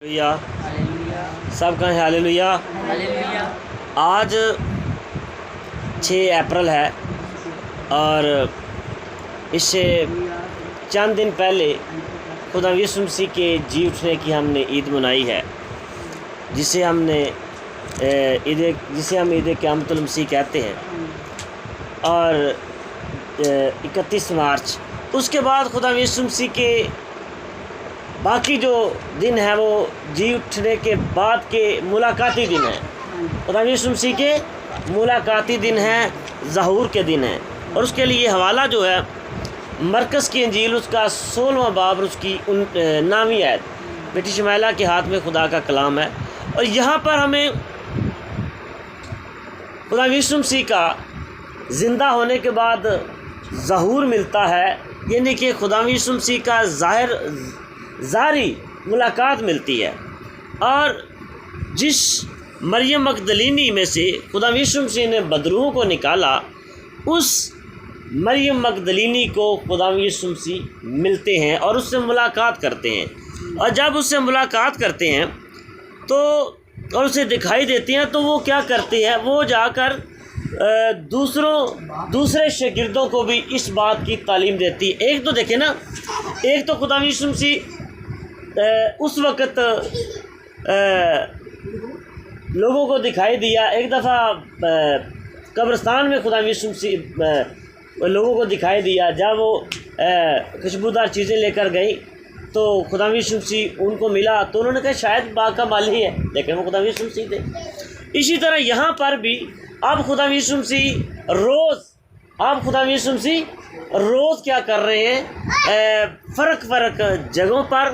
سب کہیں ہاللویا۔ آج 6 اپریل ہے اور اس سے چند دن پہلے خدا یسوع مسیح کے جی اٹھنے کی ہم نے عید منائی ہے، جسے ہم عید قیامت المسیح کہتے ہیں، اور 31 مارچ اس کے بعد خدا یسوع مسیح کے باقی جو دن ہیں وہ جی اٹھنے کے بعد کے ملاقاتی دن ہیں۔ خدا یسوع مسیح کے ملاقاتی دن ہیں، ظہور کے دن ہیں، اور اس کے لیے حوالہ جو ہے مرکز کی انجیل اس کا 16واں باب اور اس کی 9ویں آیت، بیٹی شمائلہ کے ہاتھ میں خدا کا کلام ہے، اور یہاں پر ہمیں خدا یسوع مسیح کا زندہ ہونے کے بعد ظہور ملتا ہے، یعنی کہ خدا یسوع مسیح کا ظاہری ملاقات ملتی ہے۔ اور جس مریم مگدلینی میں سے خدا یسوع مسیح نے بدروحوں کو نکالا، اس مریم مگدلینی کو خدا یسوع مسیح ملتے ہیں اور اس سے ملاقات کرتے ہیں، اور جب اس سے ملاقات کرتے ہیں تو اور اسے دکھائی دیتی ہیں، تو وہ کیا کرتی ہے، وہ جا کر دوسرے شاگردوں کو بھی اس بات کی تعلیم دیتی ہے۔ ایک تو دیکھیں نا، ایک تو خدا یسوع مسیح اس وقت لوگوں کو دکھائی دیا، ایک دفعہ قبرستان میں خدا یسوع مسیح لوگوں کو دکھائی دیا، جب وہ خوشبودار چیزیں لے کر گئی تو خدا یسوع مسیح ان کو ملا، تو انہوں نے کہا شاید باغ کا مالی ہے، لیکن وہ خدا یسوع مسیح تھے۔ اسی طرح یہاں پر بھی اب خدا یسوع مسیح روز کیا کر رہے ہیں، فرق جگہوں پر،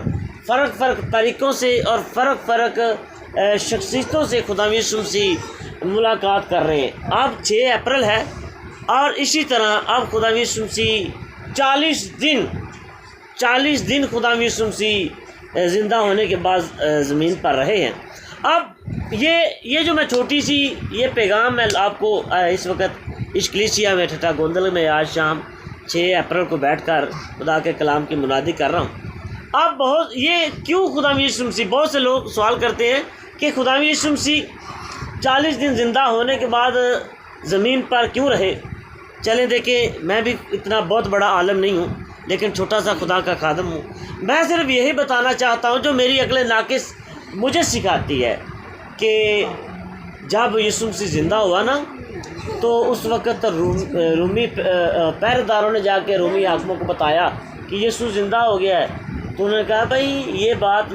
فرق طریقوں سے اور فرق شخصیتوں سے خدا یسوع مسیح ملاقات کر رہے ہیں۔ اب 6 اپریل ہے، اور اسی طرح اب خدا یسوع مسیح 40 دن خدا یسوع مسیح زندہ ہونے کے بعد زمین پر رہے ہیں۔ اب یہ جو میں چھوٹی سی یہ پیغام میں آپ کو اس وقت اس کلیسیا میں ٹھٹا گوندل میں آج شام 6 اپریل کو بیٹھ کر خدا کے کلام کی منادی کر رہا ہوں۔ اب یہ کیوں خدا یسوع مسیح، بہت سے لوگ سوال کرتے ہیں کہ خدا یسوع مسیح 40 دن زندہ ہونے کے بعد زمین پر کیوں رہے۔ چلیں دیکھیں، میں بھی اتنا بہت بڑا عالم نہیں ہوں، لیکن چھوٹا سا خدا کا خادم ہوں۔ میں صرف یہی بتانا چاہتا ہوں جو میری عقل ناقص مجھے سکھاتی ہے، کہ جب یسوع مسیح زندہ ہوا نا، تو اس وقت رومی پہرے داروں نے جا کے رومی حاکموں کو بتایا کہ یسوع زندہ ہو گیا ہے، تو انہوں نے کہا بھائی یہ بات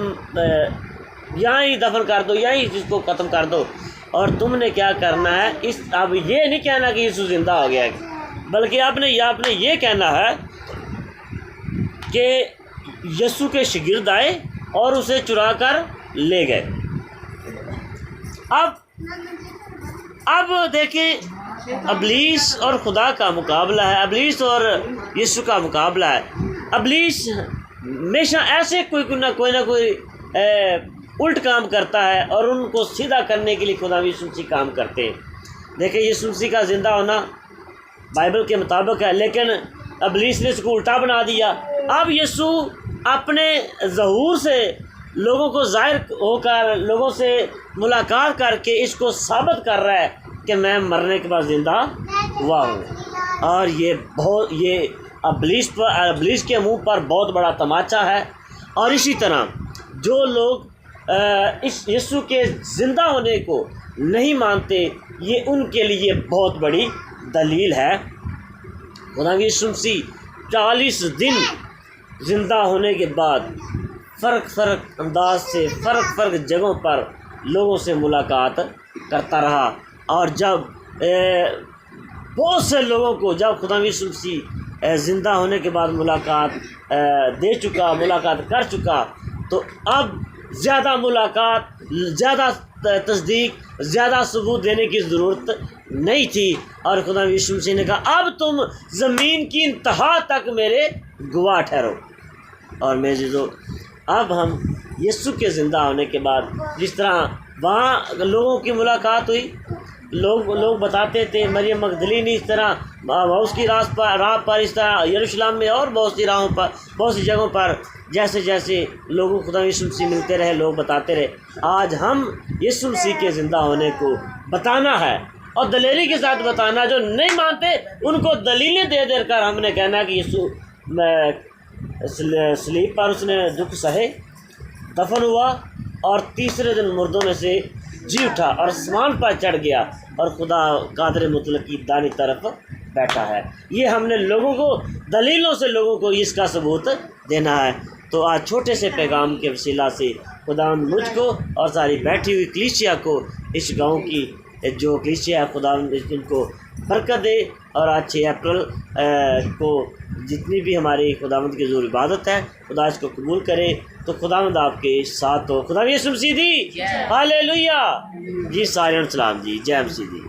یہاں ہی دفن کر دو، یہاں ہی اس کو ختم کر دو، اور تم نے کیا کرنا ہے، اب یہ نہیں کہنا کہ یسوع زندہ ہو گیا ہے، بلکہ آپ نے یہ کہنا ہے کہ یسوع کے شاگرد آئے اور اسے چرا کر لے گئے۔ اب دیکھیں، ابلیس اور خدا کا مقابلہ ہے، ابلیس اور یسوع کا مقابلہ ہے۔ ابلیس ہمیشہ ایسے کوئی نہ کوئی الٹ کام کرتا ہے، اور ان کو سیدھا کرنے کے لیے خدا یسوع مسیح کام کرتے ہیں۔ دیکھیں، یسوع مسیح کا زندہ ہونا بائبل کے مطابق ہے، لیکن ابلیس نے اس کو الٹا بنا دیا۔ اب یسوع اپنے ظہور سے لوگوں کو ظاہر ہو کر، لوگوں سے ملاقات کر کے اس کو ثابت کر رہا ہے کہ میں مرنے کے بعد زندہ ہوا ہوں، اور یہ ابلیس کے منہ پر بہت بڑا تماچا ہے۔ اور اسی طرح جو لوگ اس یسوع کے زندہ ہونے کو نہیں مانتے، یہ ان کے لیے بہت بڑی دلیل ہے۔ خدا یسوع مسیح 40 دن زندہ ہونے کے بعد فرق انداز سے فرق جگہوں پر لوگوں سے ملاقات کرتا رہا، اور جب بہت سے لوگوں کو جب خدا یسوع مسیح زندہ ہونے کے بعد ملاقات کر چکا، تو اب زیادہ ملاقات، زیادہ تصدیق، زیادہ ثبوت دینے کی ضرورت نہیں تھی، اور خدا یسوع مسیح نے کہا اب تم زمین کی انتہا تک میرے گواہ ٹھہرو۔ اور میرے عزیزو، اب ہم یسوع کے زندہ ہونے کے بعد جس طرح وہاں لوگوں کی ملاقات ہوئی، لوگ بتاتے تھے مریم مگدلینی اس طرح اس کی راہ پر اس طرح یروشلم میں اور بہت سی راہوں پر بہت سی جگہوں پر جیسے جیسے لوگوں کو خدا یسوع مسیح ملتے رہے لوگ بتاتے رہے. آج ہم یسوع مسیح کے زندہ ہونے کو بتانا ہے اور دلیری کے ساتھ بتانا. جو نہیں مانتے ان کو دلیلیں دے دے کر ہم نے کہنا کہ یسوع صلیب پر اس نے دکھ سہے، دفن ہوا اور تیسرے دن مردوں میں سے جی اٹھا اور آسمان پر چڑھ گیا اور خدا قادر مطلق کی دائیں طرف بیٹھا ہے. یہ ہم نے لوگوں کو دلیلوں سے لوگوں کو اس کا ثبوت دینا ہے. تو آج چھوٹے سے پیغام کے وسیلہ سے خدا مجھ کو اور ساری بیٹھی ہوئی کلیسیا کو، اس گاؤں کی جو کلیسیا ہے، خدا ان کو برکت دے. اور آج 6 اپریل کو جتنی بھی ہماری خداوند کی حضور عبادت ہے خدا اس کو قبول کرے. تو خداوند آپ کے ساتھ ہو. خدا یسوع مسیح دی ہاللیلویہ. جی سارے سلام جی، جے مسیح دی.